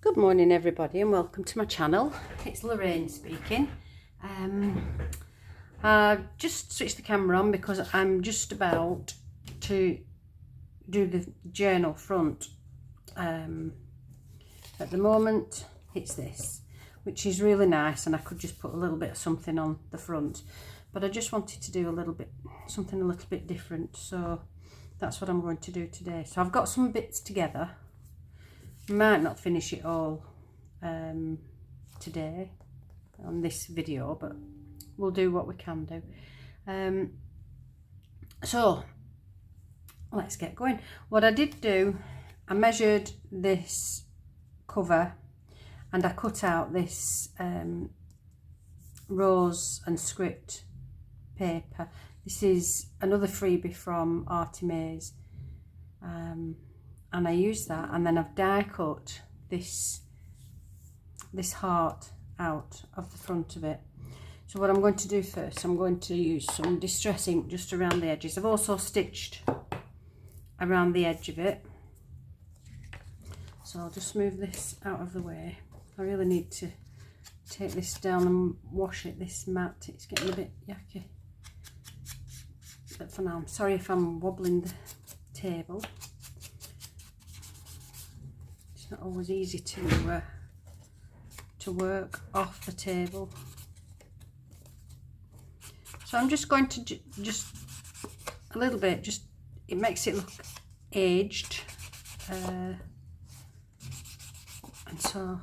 Good morning everybody and welcome to my channel. It's Lorraine speaking. I've just switched the camera on because I'm just about to do the journal front. At the moment it's this, which is really nice, and I could just put a little bit of something on the front, but I just wanted to do something a little bit different, so that's what I'm going to do today. So I've got some bits together. Might not finish it all today on this video, but we'll do what we can do. So let's get going. What I did do, I measured this cover and I cut out this rose and script paper. This is another freebie from Artie Mays. And I used that, and then I've die cut this heart out of the front of it. So what I'm going to do first, I'm going to use some distress ink just around the edges. I've also stitched around the edge of it, so I'll just move this out of the way. I really need to take this down and wash it, this mat. It's getting a bit yucky, but for now, I'm sorry if I'm wobbling the table. It's not always easy to work off the table. So I'm just going to just a little bit, just it makes it look aged, and so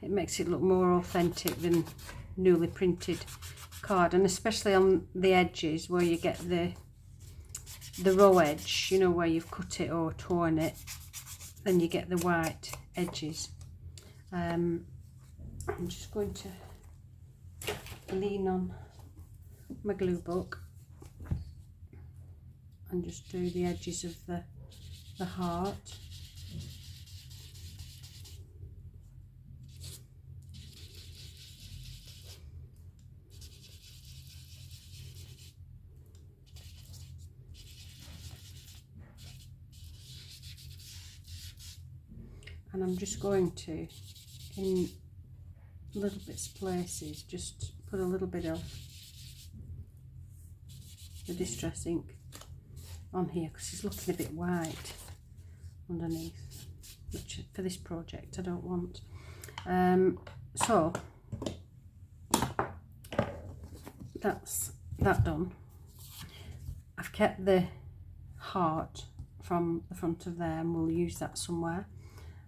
it makes it look more authentic than newly printed card, and especially on the edges where you get the raw edge, you know, where you've cut it or torn it. Then you get the white edges. I'm just going to lean on my glue book and just do the edges of the heart. And I'm just going to, in little bits of places, just put a little bit of the distress ink on here because it's looking a bit white underneath, which for this project I don't want. So that's that done. I've kept the heart from the front of there, and we'll use that somewhere.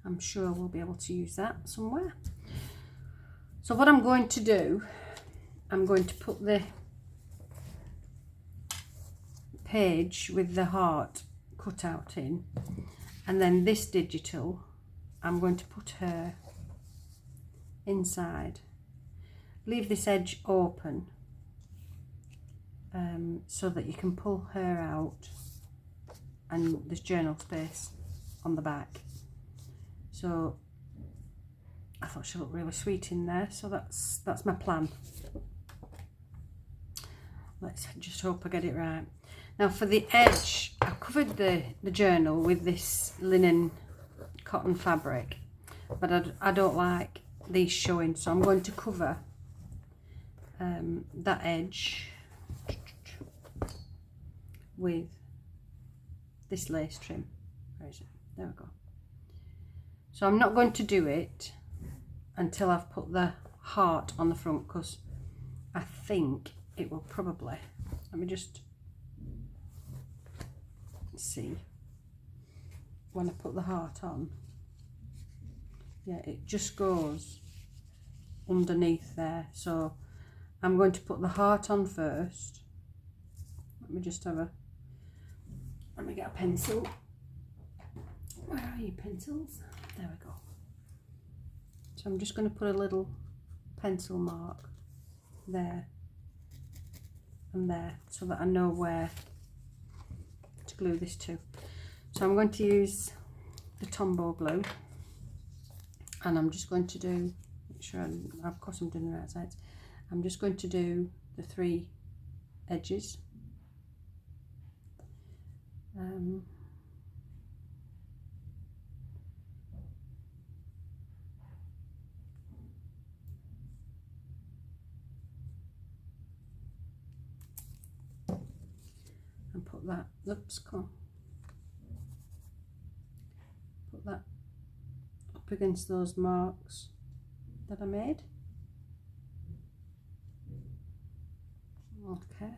I'm sure we'll be able to use that somewhere. So what I'm going to do, I'm going to put the page with the heart cut out in, and then this digital, I'm going to put her inside. Leave this edge open so that you can pull her out, and there's journal space on the back. So I thought she looked really sweet in there, so that's my plan. Let's just hope I get it right. Now for the edge, I covered the journal with this linen cotton fabric, but I don't like these showing, so I'm going to cover that edge with this lace trim. Where is it? There we go. So I'm not going to do it until I've put the heart on the front, because I think it will probably, let me just see, when I put the heart on, yeah, it just goes underneath there. So I'm going to put the heart on first. Let me get a pencil. Where are your pencils? There we go. So I'm just going to put a little pencil mark there and there, so that I know where to glue this to. So I'm going to use the Tombow glue, and I'm just going to do, make sure of course I'm doing the right sides. I'm just going to do the 3 edges. put that, oops, come on. Put that up against those marks that I made. Okay.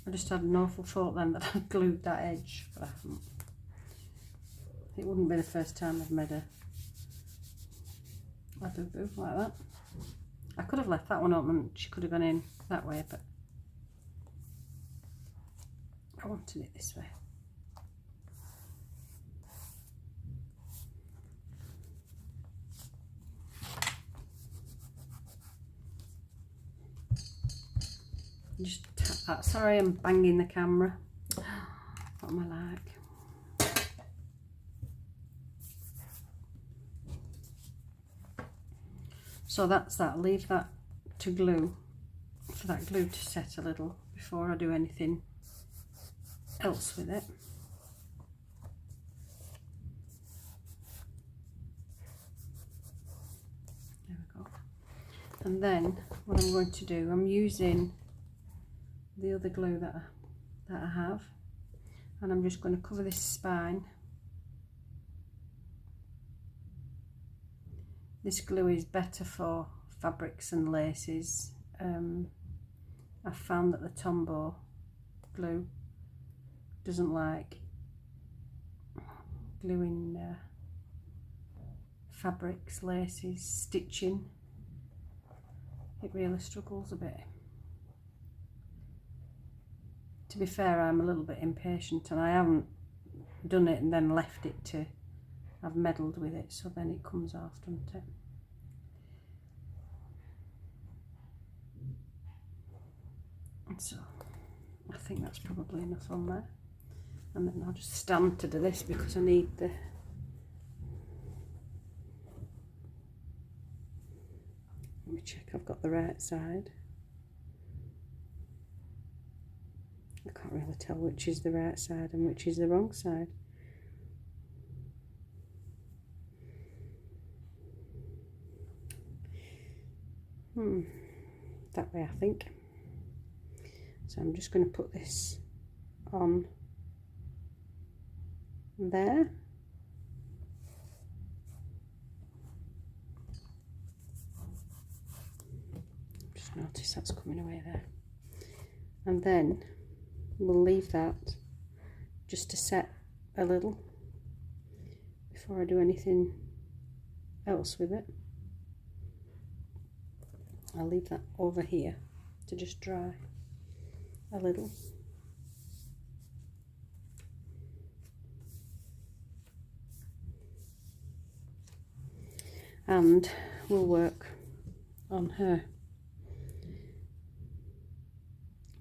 I just had an awful thought then that I'd glued that edge, but I haven't. It wouldn't be the first time I've made a boo-boo like that. I could have left that one open, she could have gone in that way, but I wanted it this way. Just tap that. Sorry, I'm banging the camera. What am I like? So that's that. Leave that to glue, for that glue to set a little before I do anything else with it. There we go. And then what I'm going to do, I'm using the other glue that I have, and I'm just going to cover this spine. This glue is better for fabrics and laces. I've found that the Tombow glue doesn't like gluing fabrics, laces, stitching. It really struggles a bit. To be fair, I'm a little bit impatient and I haven't done it and then left it to, I've meddled with it, so then it comes off, doesn't it? And so I think that's probably enough on there. And then I'll just stand to do this because I need the let me check I've got the right side. I can't really tell which is the right side and which is the wrong side. That way, I think. So I'm just going to put this on there. Just notice that's coming away there. And then we'll leave that just to set a little before I do anything else with it. I'll leave that over here to just dry a little. And we'll work on her.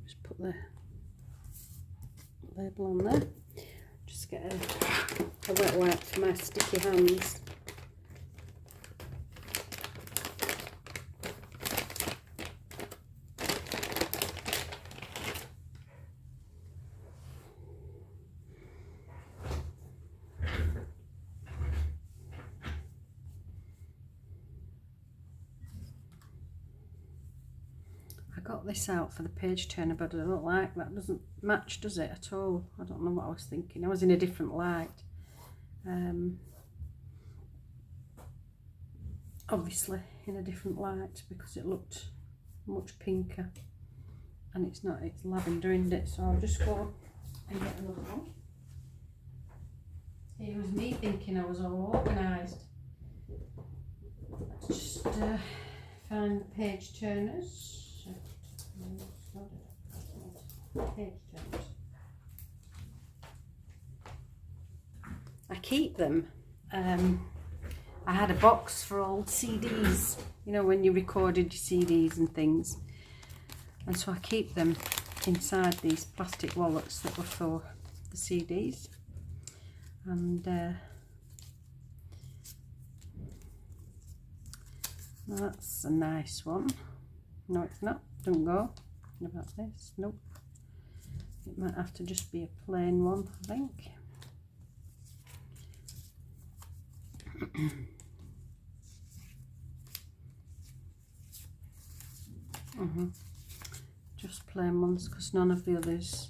Just put the label on there. Just get a wet wipe for my sticky hands. I got this out for the page turner, but I don't like that. Doesn't match, does it, at all? I don't know what I was thinking. I was in a different light. Obviously in a different light because it looked much pinker, and it's not, it's lavender, isn't it? So I'll just go and get another one. It was me thinking I was all organised. Let's just find the page turners. Page turners. I keep them. I had a box for old CDs, you know, when you recorded your CDs and things, and so I keep them inside these plastic wallets that were for the CDs. And that's a nice one. No, it's not. Don't go. What about this? Nope. It might have to just be a plain one, I think. Just plain ones, because none of the others.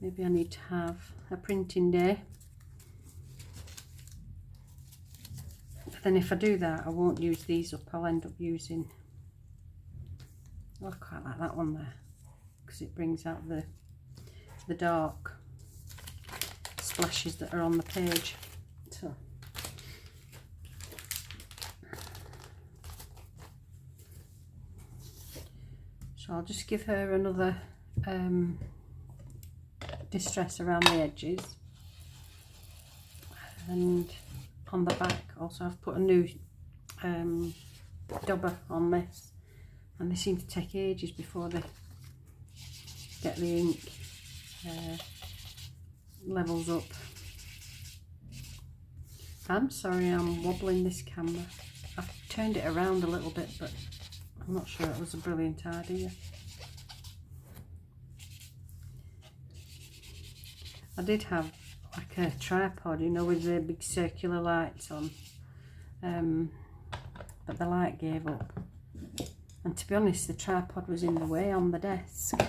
Maybe I need to have a printing day. But then if I do that, I won't use these up. I'll end up using... Oh, I quite like that one there, because it brings out the dark splashes that are on the page. So I'll just give her another distress around the edges, and on the back also I've put a new dauber on this, and they seem to take ages before they get the ink levels up. I'm sorry I'm wobbling this camera. I've turned it around a little bit, but I'm not sure it was a brilliant idea. I did have like a tripod, you know, with the big circular lights on, but the light gave up, and to be honest the tripod was in the way on the desk,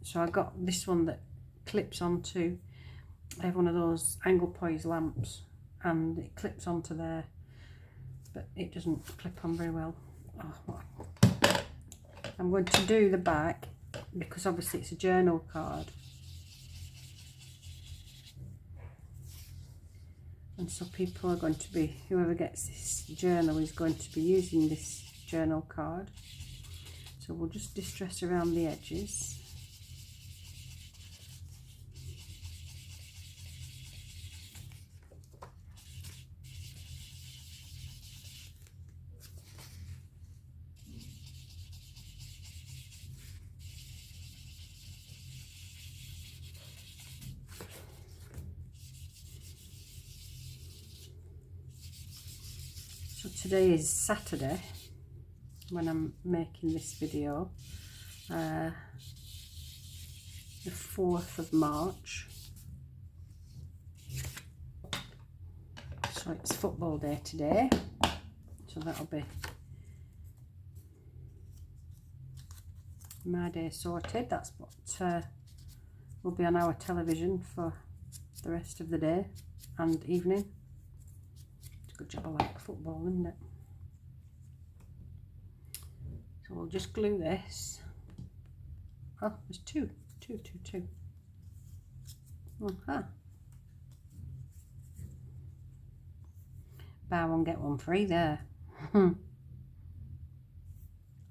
so I got this one that clips onto one of those angle poise lamps, and it clips onto there, but it doesn't clip on very well. I'm going to do the back, because obviously it's a journal card, and so people are going to be, whoever gets this journal is going to be using this journal card. So we'll just distress around the edges. So today is Saturday when I'm making this video, the 4th of March. So it's football day today, so that'll be my day sorted. That's what will be on our television for the rest of the day and evening. It's a good job I like football, isn't it? So we'll just glue this. Oh, there's two. Buy one get one free there.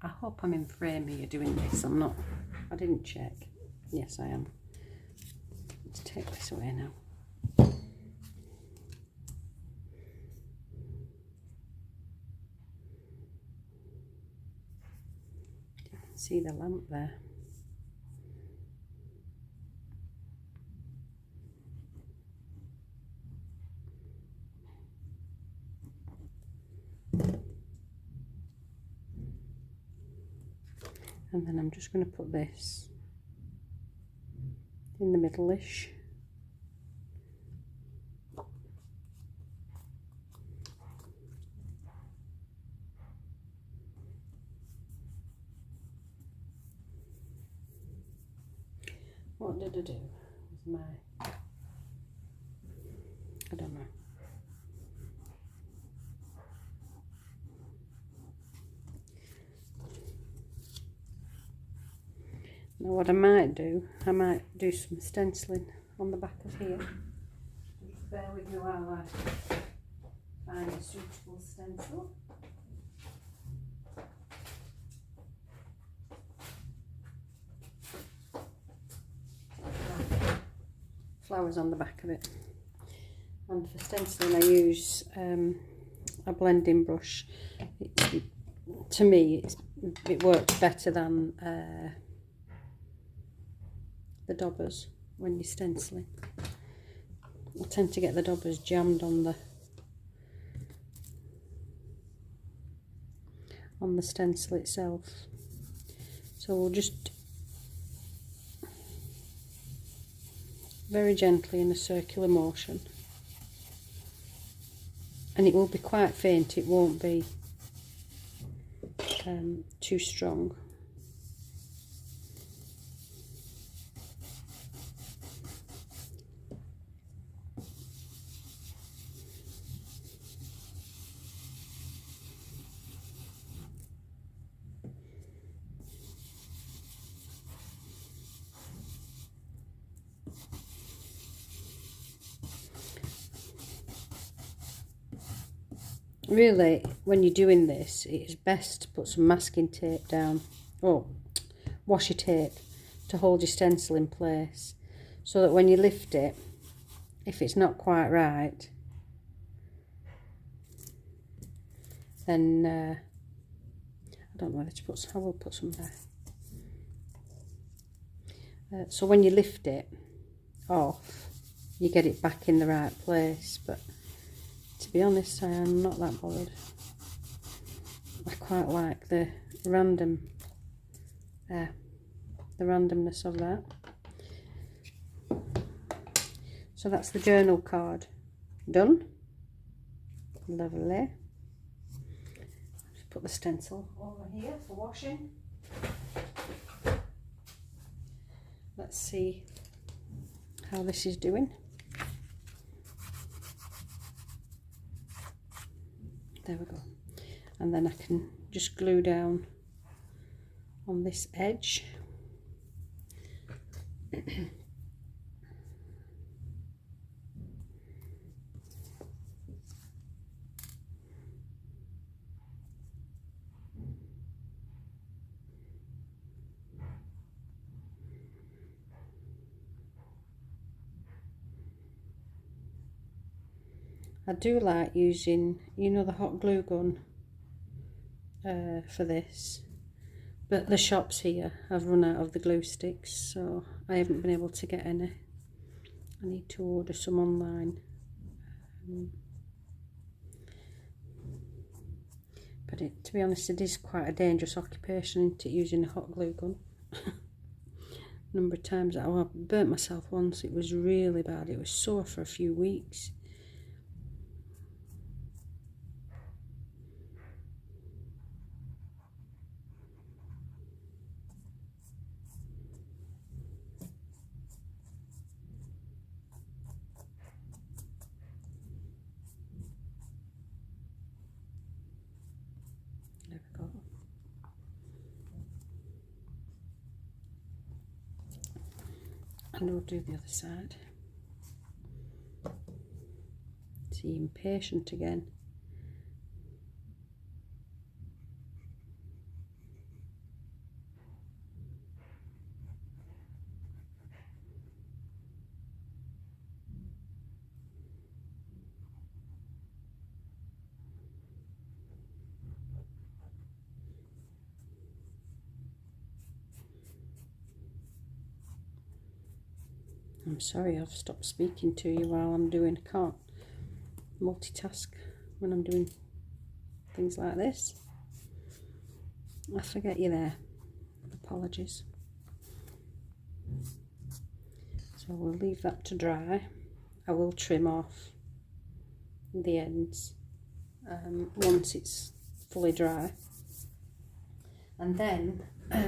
I hope I'm in frame here doing this. I'm not. I didn't check. Yes, I am. Let's take this away now. You can see the lamp there. And then I'm just going to put this in the middle-ish. What did I do with my, I don't know. Now what I might do some stenciling on the back of here. Just bear with me while I find a suitable stencil. Flowers on the back of it. And for stenciling I use a blending brush. To me it works better than the daubers when you're stenciling. I tend to get the daubers jammed on the stencil itself. So we'll just very gently in a circular motion, and it will be quite faint, it won't be too strong. Really, when you're doing this, it's best to put some masking tape down, or washi tape, to hold your stencil in place, so that when you lift it, if it's not quite right, then I don't know whether to put some, I will put some there. So when you lift it off, you get it back in the right place. But to be honest, I am not that bothered. I quite like the randomness of that. So that's the journal card done. Lovely. Just put the stencil over here for washing. Let's see how this is doing. There we go. And then I can just glue down on this edge. I do like using, you know, the hot glue gun for this, but the shops here have run out of the glue sticks, so I haven't been able to get any. I need to order some online. But to be honest, it is quite a dangerous occupation, isn't it, using a hot glue gun? Number of times, I burnt myself once. It was really bad. It was sore for a few weeks. There we go. And we'll do the other side. See, impatient again. I'm sorry, I've stopped speaking to you while I'm doing, I can't multitask when I'm doing things like this. I forget you there. Apologies. So we'll leave that to dry. I will trim off the ends once it's fully dry. And then what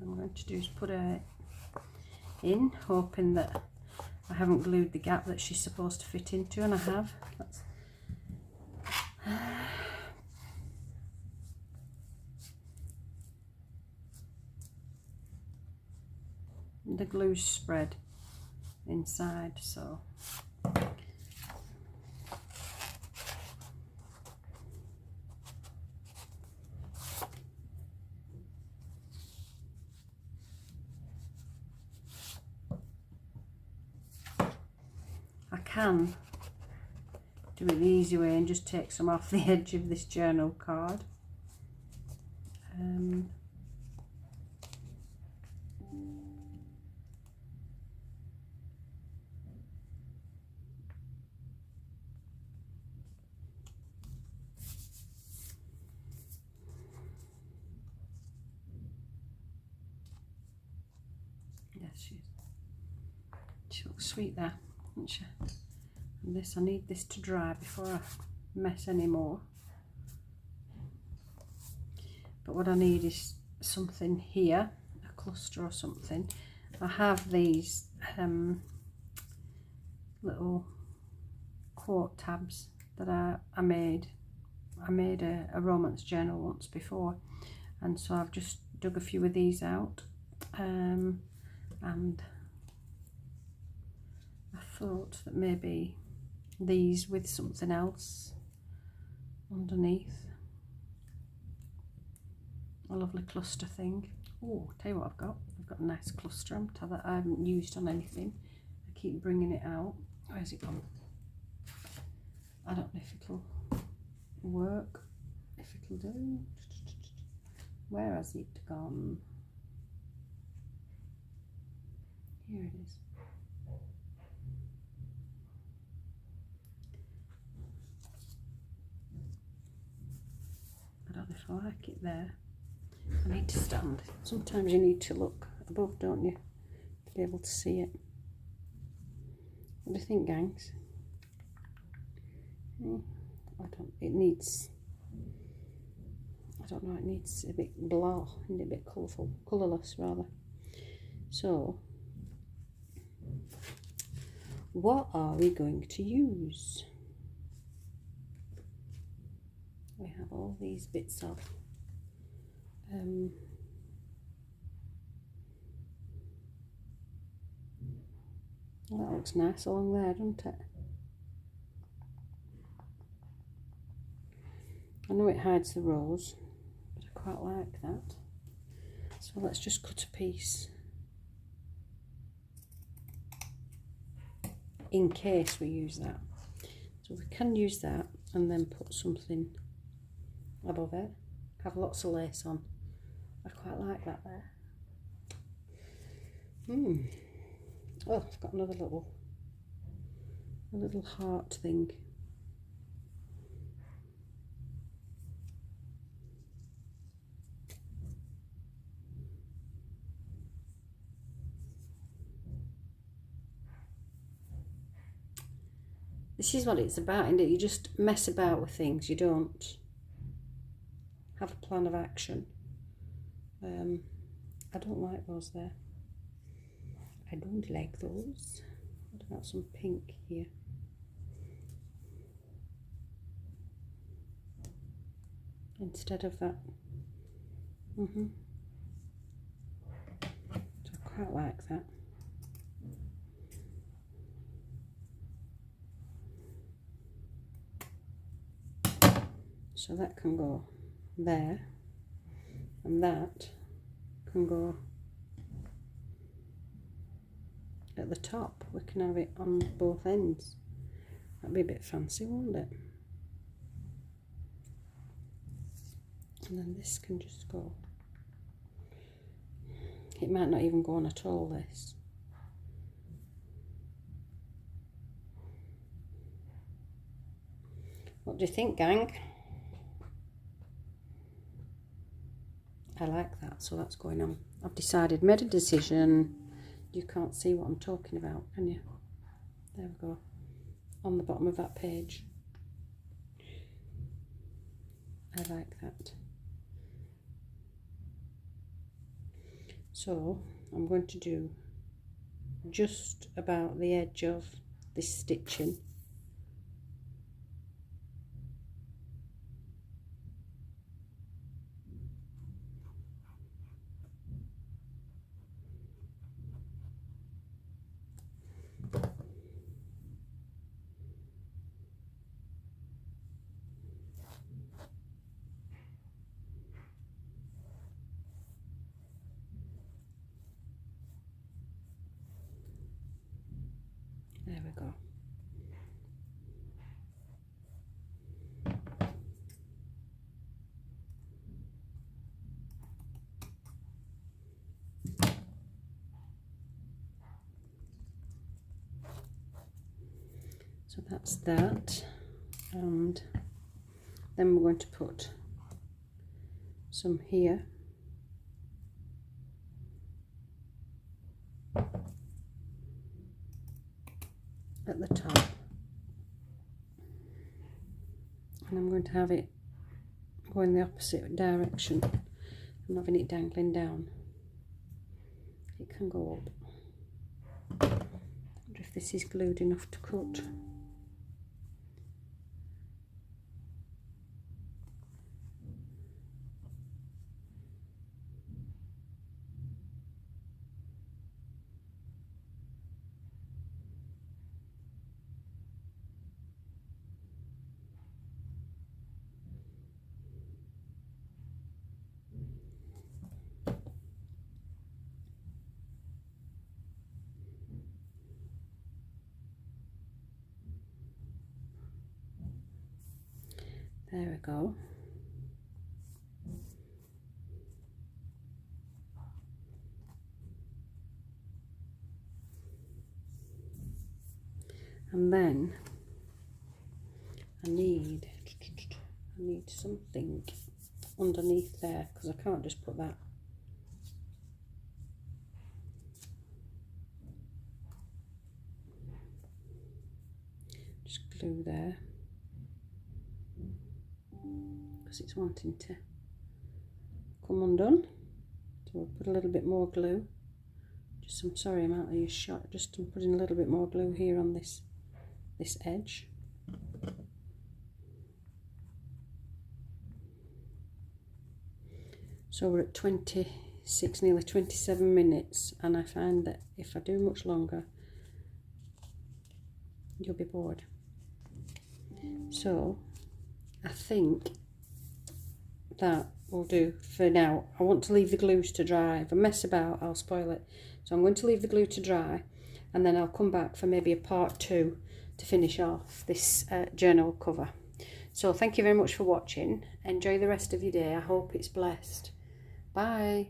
I'm going to do is put her in, hoping that I haven't glued the gap that she's supposed to fit into, and I have. That's the glue's spread inside, so I can do it the easy way and just take some off the edge of this journal card. Yes, she looks sweet there, doesn't she? this, I need this to dry before I mess any more. But what I need is something here, a cluster or something. I have these little quote tabs that I made. I made a romance journal once before, and so I've just dug a few of these out, and I thought that maybe these with something else underneath, a lovely cluster thing. Oh, tell you what I've got a nice cluster that I haven't used on anything. I keep bringing it out. Where's it gone? I don't know if it'll work, if it'll do. Where has it gone? Here it is. I don't know if I like it there. I need to stand. Sometimes you need to look above, don't you, to be able to see it. What do you think, gangs? It needs a bit blah, and a bit colourful, colourless rather. So, what are we going to use? We have all these bits of well, that looks nice along there, doesn't it? I know it hides the rose, but I quite like that. So let's just cut a piece in case we use that. So we can use that and then put something above it. Have lots of lace on. I quite like that there. Oh, I've got another little heart thing. This is what it's about, isn't it? You just mess about with things. You don't have a plan of action. I don't like those there. I don't like those. What about some pink here? Instead of that. So I quite like that. So that can go there, and that can go at the top. We can have it on both ends. That'd be a bit fancy, won't it? And then this can just go. It might not even go on at all, this. What do you think, gang? I like that, so that's going on. I've decided, made a decision. You can't see what I'm talking about, can you? There we go. On the bottom of that page. I like that. So I'm going to do just about the edge of this stitching. There we go. So that's that, and then we're going to put some here. At the top, and I'm going to have it go in the opposite direction. I'm having it dangling down. It can go up. I wonder if this is glued enough to cut. There we go. And then I need something underneath there, because I can't just put that. Just glue there, because it's wanting to come undone. So we'll put a little bit more glue. Just, I'm sorry I'm out of your shot. Just I'm putting a little bit more glue here on this edge. So we're at 26, nearly 27 minutes, and I find that if I do much longer, you'll be bored. So I think that will do for now. I want to leave the glues to dry. If I mess about, I'll spoil it. So I'm going to leave the glue to dry, and then I'll come back for maybe a part 2 to finish off this journal cover. So thank you very much for watching. Enjoy the rest of your day. I hope it's blessed. Bye.